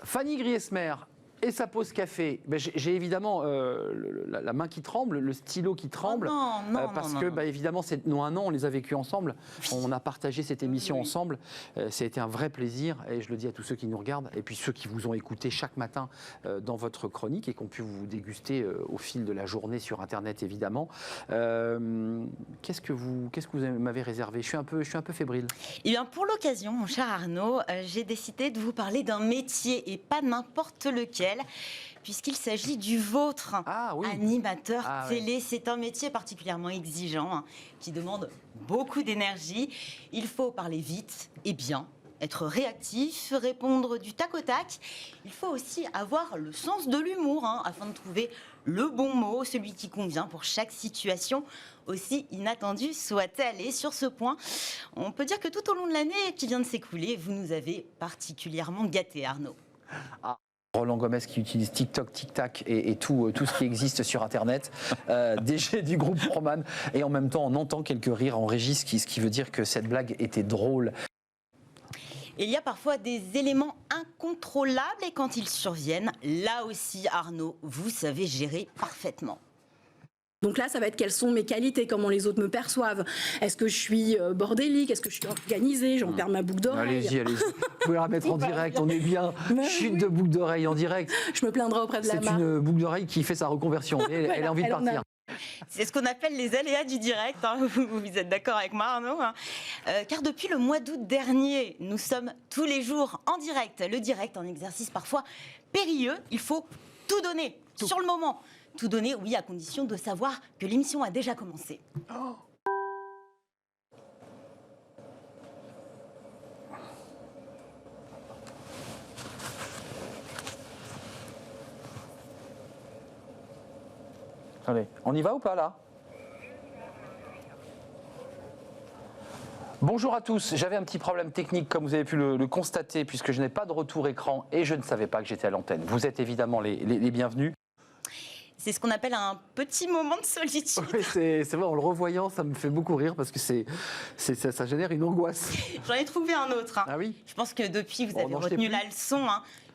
Fanny Griesmer et sa pause café. Ben, j'ai évidemment la main qui tremble, le stylo qui tremble, parce que évidemment, nous un an, on les a vécus ensemble, on a partagé cette émission ensemble. Ça a été un vrai plaisir, et je le dis à tous ceux qui nous regardent, et puis ceux qui vous ont écouté chaque matin dans votre chronique et qui ont pu vous déguster au fil de la journée sur Internet, évidemment. Qu'est-ce que vous m'avez réservé? Je suis un peu fébrile. Eh bien, pour l'occasion, mon cher Arnaud, j'ai décidé de vous parler d'un métier et pas n'importe lequel, puisqu'il s'agit du vôtre, animateur télé. Ouais. C'est un métier particulièrement exigeant, qui demande beaucoup d'énergie. Il faut parler vite et bien, être réactif, répondre du tac au tac. Il faut aussi avoir le sens de l'humour, afin de trouver le bon mot, celui qui convient pour chaque situation, aussi inattendue soit-elle. Et sur ce point, on peut dire que tout au long de l'année qui vient de s'écouler, vous nous avez particulièrement gâtés, Arnaud. Roland Gomez qui utilise TikTok, TikTok et tout ce qui existe sur Internet, DG du groupe Roman, et en même temps on entend quelques rires en régie, ce qui veut dire que cette blague était drôle. Il y a parfois des éléments incontrôlables, et quand ils surviennent, là aussi, Arnaud, vous savez gérer parfaitement. Donc là, ça va être quelles sont mes qualités, comment les autres me perçoivent. Est-ce que je suis bordélique? Est-ce que je suis organisée? J'en perds ma boucle d'oreille. Allez-y. Vous pouvez la mettre en direct, on est bien. Chute de boucle d'oreille en direct. Je me plaindrai auprès de la marque. C'est une boucle d'oreille qui fait sa reconversion. Elle a envie de partir. C'est ce qu'on appelle les aléas du direct. Vous êtes d'accord avec moi, Arnaud? Car depuis le mois d'août dernier, nous sommes tous les jours en direct. Le direct, un exercice parfois périlleux. Il faut tout donner sur le moment. Tout donner, oui, à condition de savoir que l'émission a déjà commencé. Attendez, on y va ou pas là? Bonjour à tous, j'avais un petit problème technique comme vous avez pu le constater, puisque je n'ai pas de retour écran et je ne savais pas que j'étais à l'antenne. Vous êtes évidemment les bienvenus. C'est ce qu'on appelle un petit moment de solitude. Oui, c'est vrai, en le revoyant, ça me fait beaucoup rire parce que ça génère une angoisse. J'en ai trouvé un autre. Ah oui? Je pense que depuis, vous avez retenu la leçon.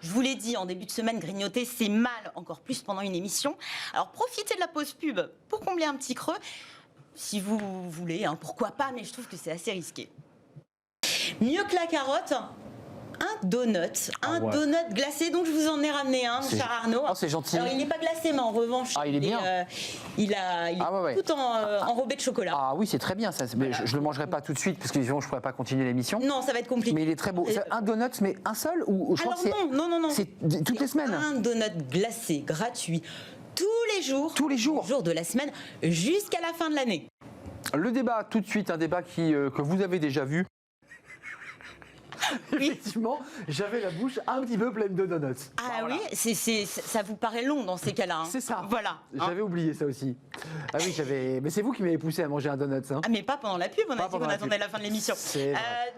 Je vous l'ai dit, en début de semaine, grignoter, c'est mal, encore plus pendant une émission. Alors, profitez de la pause pub pour combler un petit creux. Si vous voulez, pourquoi pas, mais je trouve que c'est assez risqué. Mieux que la carotte, un donut glacé, donc je vous en ai ramené un, mon cher Arnaud. Oh, c'est gentil. Alors il n'est pas glacé, mais en revanche, il est bien. Il est tout enrobé de chocolat. Ah oui, c'est très bien ça. Mais je le mangerai pas tout de suite parce que sinon je pourrais pas continuer l'émission. Non, ça va être compliqué. Mais il est très beau. Un donut, mais un seul ou je crois que non. C'est toutes les semaines. Un donut glacé gratuit tous les jours de la semaine jusqu'à la fin de l'année. Le débat tout de suite, un débat que vous avez déjà vu. Oui. Effectivement, j'avais la bouche un petit peu pleine de donuts. Ah voilà. Oui, ça vous paraît long dans ces cas-là. C'est ça. Voilà. J'avais oublié ça aussi. Ah oui, mais c'est vous qui m'avez poussé à manger un donut. Ah mais pas pendant la pub, on a dit qu'on attendait la fin de l'émission.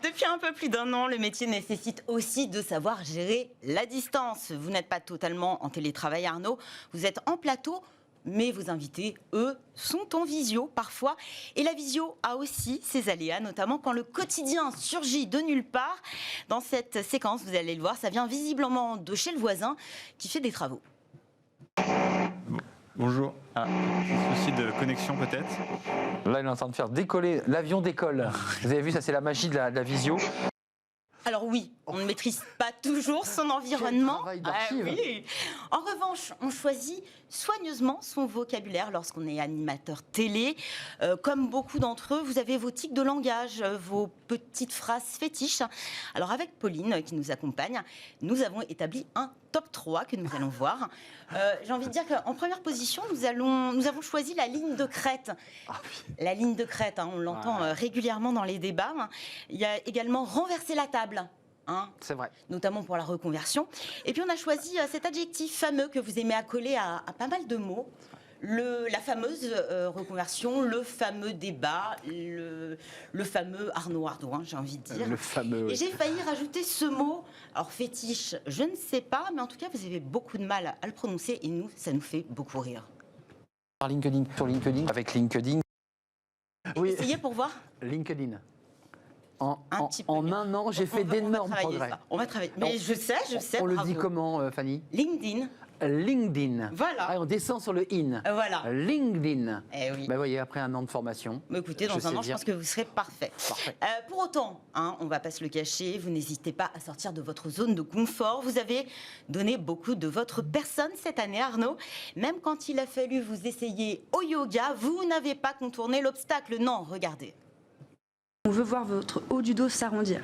Depuis un peu plus d'un an, le métier nécessite aussi de savoir gérer la distance. Vous n'êtes pas totalement en télétravail, Arnaud. Vous êtes en plateau. Mais vos invités, eux, sont en visio parfois. Et la visio a aussi ses aléas, notamment quand le quotidien surgit de nulle part. Dans cette séquence, vous allez le voir, ça vient visiblement de chez le voisin qui fait des travaux. Bonjour. Souci de connexion peut-être. Là, il est en train de faire décoller, l'avion décolle. Vous avez vu, ça c'est la magie de la visio. Alors oui, on ne maîtrise pas toujours son environnement. Oui. En revanche, on choisit soigneusement son vocabulaire lorsqu'on est animateur télé. Comme beaucoup d'entre eux, vous avez vos tics de langage, vos petites phrases fétiches. Alors avec Pauline qui nous accompagne, nous avons établi un top 3 que nous allons voir. J'ai envie de dire qu'en première position, nous avons choisi la ligne de crête. La ligne de crête, on l'entend régulièrement dans les débats. Il y a également renverser la table. C'est vrai. Notamment pour la reconversion. Et puis on a choisi cet adjectif fameux que vous aimez accoler à pas mal de mots. La fameuse reconversion, le fameux débat, le fameux Arnaud Ardouin, j'ai envie de dire. Le fameux. Et j'ai failli rajouter ce mot. Alors fétiche, je ne sais pas, mais en tout cas vous avez beaucoup de mal à le prononcer et nous, ça nous fait beaucoup rire. Sur LinkedIn, avec LinkedIn. Oui. Essayez pour voir. LinkedIn. En un an, j'ai fait d'énormes progrès. On va travailler. Mais je sais. On le bravo. dit comment, Fanny? LinkedIn. LinkedIn. Voilà. Ah, on descend sur le in. Voilà. LinkedIn. Eh oui. Vous voyez, après un an de formation. Mais écoutez, dans un an, je pense que vous serez parfait. Pour autant, on ne va pas se le cacher, vous n'hésitez pas à sortir de votre zone de confort. Vous avez donné beaucoup de votre personne cette année, Arnaud. Même quand il a fallu vous essayer au yoga, vous n'avez pas contourné l'obstacle. Non, regardez. On veut voir votre haut du dos s'arrondir.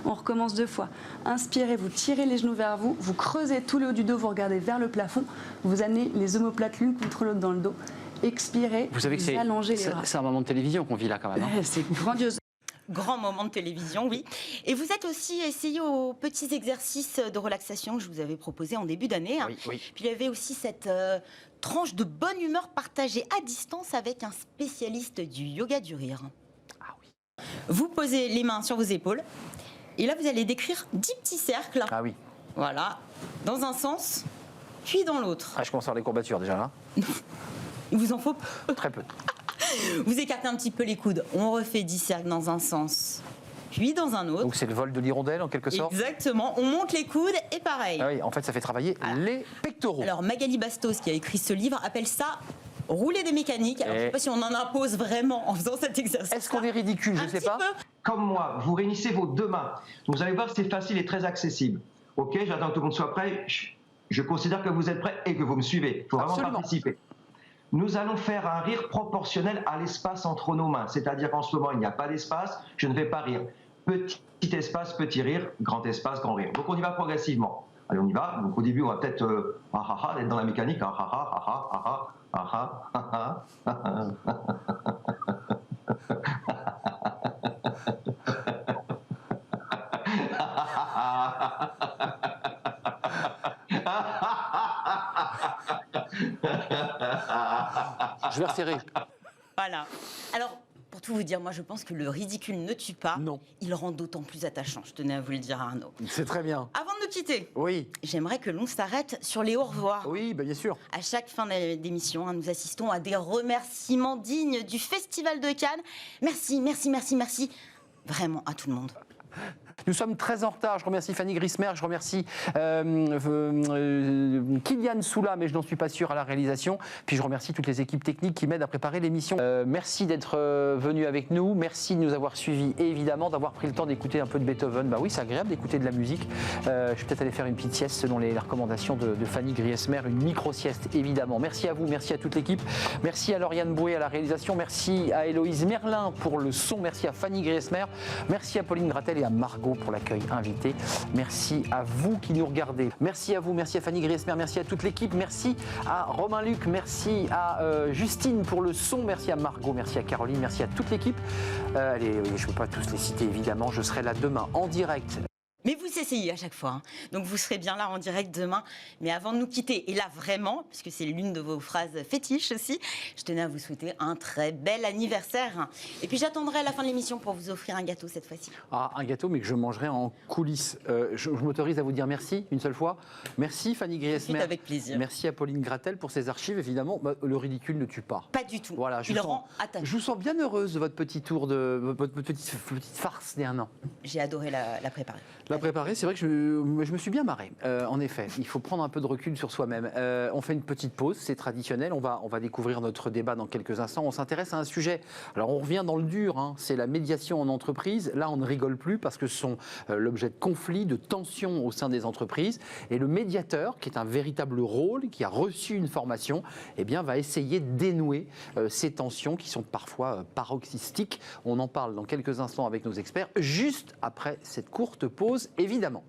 On recommence 2 fois. Inspirez, vous tirez les genoux vers vous, vous creusez tout le haut du dos, vous regardez vers le plafond, vous amenez les omoplates l'une contre l'autre dans le dos. Expirez, vous savez que allongez les bras. C'est un moment de télévision qu'on vit là quand même. Hein. C'est grandiose. Grand moment de télévision, oui. Et vous êtes aussi essayé aux petits exercices de relaxation que je vous avais proposés en début d'année. Oui. Puis il y avait aussi cette tranche de bonne humeur partagée à distance avec un spécialiste du yoga du rire. Vous posez les mains sur vos épaules et là vous allez décrire 10 petits cercles. Ah oui. Voilà, dans un sens, puis dans l'autre. Ah, je commence à avoir les courbatures déjà là. Il vous en faut Très peu. Vous écartez un petit peu les coudes. On refait 10 cercles dans un sens, puis dans un autre. Donc c'est le vol de l'hirondelle en quelque sorte. Exactement, on monte les coudes et pareil. Ah oui, en fait ça fait travailler les pectoraux. Alors Magali Bastos qui a écrit ce livre appelle ça rouler des mécaniques. Alors, je ne sais pas si on en impose vraiment en faisant cet exercice. Est-ce qu'on est ridicule? Je ne sais pas. Comme moi, vous réunissez vos 2 mains. Vous allez voir, c'est facile et très accessible. Ok, j'attends que tout le monde soit prêt. Je considère que vous êtes prêts et que vous me suivez. Il faut vraiment participer. Nous allons faire un rire proportionnel à l'espace entre nos mains. C'est-à-dire qu'en ce moment, il n'y a pas d'espace. Je ne vais pas rire. Petit espace, petit rire. Grand espace, grand rire. Donc on y va progressivement. Allez, on y va. Donc au début, on va peut-être être dans la mécanique. Je vais resserrer. Voilà. Alors, pour tout vous dire, moi je pense que le ridicule ne tue pas. Non. Il rend d'autant plus attachant. Je tenais à vous le dire, Arnaud. C'est très bien. Avant de nous quitter, oui, j'aimerais que l'on s'arrête sur les au revoir. Oui, bien sûr. À chaque fin d'émission, nous assistons à des remerciements dignes du Festival de Cannes. Merci. Vraiment à tout le monde. Nous sommes très en retard. Je remercie Fanny Griesmer, je remercie Kylian Soula, mais je n'en suis pas sûr à la réalisation. Puis je remercie toutes les équipes techniques qui m'aident à préparer l'émission. Merci d'être venu avec nous. Merci de nous avoir suivis et évidemment d'avoir pris le temps d'écouter un peu de Beethoven. Bah oui, c'est agréable d'écouter de la musique. Je vais peut-être aller faire une petite sieste selon les recommandations de Fanny Griesmer, une micro-sieste évidemment. Merci à vous, merci à toute l'équipe. Merci à Lauriane Boué à la réalisation. Merci à Héloïse Merlin pour le son. Merci à Fanny Griesmer. Merci à Pauline Gratel et à Margot pour l'accueil invité. Merci à vous qui nous regardez. Merci à vous, merci à Fanny Griesmer, merci à toute l'équipe, merci à Romain Luc, merci à Justine pour le son, merci à Margot, merci à Caroline, merci à toute l'équipe. Allez, je ne peux pas tous les citer évidemment, je serai là demain en direct. Mais vous essayez à chaque fois, donc vous serez bien là en direct demain. Mais avant de nous quitter, et là vraiment, puisque c'est l'une de vos phrases fétiches aussi, je tenais à vous souhaiter un très bel anniversaire. Et puis j'attendrai à la fin de l'émission pour vous offrir un gâteau cette fois-ci. Ah, un gâteau, mais que je mangerai en coulisses. Je m'autorise à vous dire merci une seule fois. Merci Fanny Griesmer. Avec plaisir. Merci à Pauline Gratel pour ses archives. Évidemment, le ridicule ne tue pas. Pas du tout. Voilà, je vous sens bien heureuse de votre petit tour, de votre petite farce d'un an. J'ai adoré la préparer. La préparer, c'est vrai que je me suis bien marré. En effet, il faut prendre un peu de recul sur soi-même. On fait une petite pause, c'est traditionnel. On va découvrir notre débat dans quelques instants. On s'intéresse à un sujet. Alors on revient dans le dur, hein, c'est la médiation en entreprise. Là, on ne rigole plus parce que ce sont l'objet de conflits, de tensions au sein des entreprises. Et le médiateur, qui est un véritable rôle, qui a reçu une formation, eh bien, va essayer de dénouer ces tensions qui sont parfois paroxystiques. On en parle dans quelques instants avec nos experts, juste après cette courte pause, évidemment.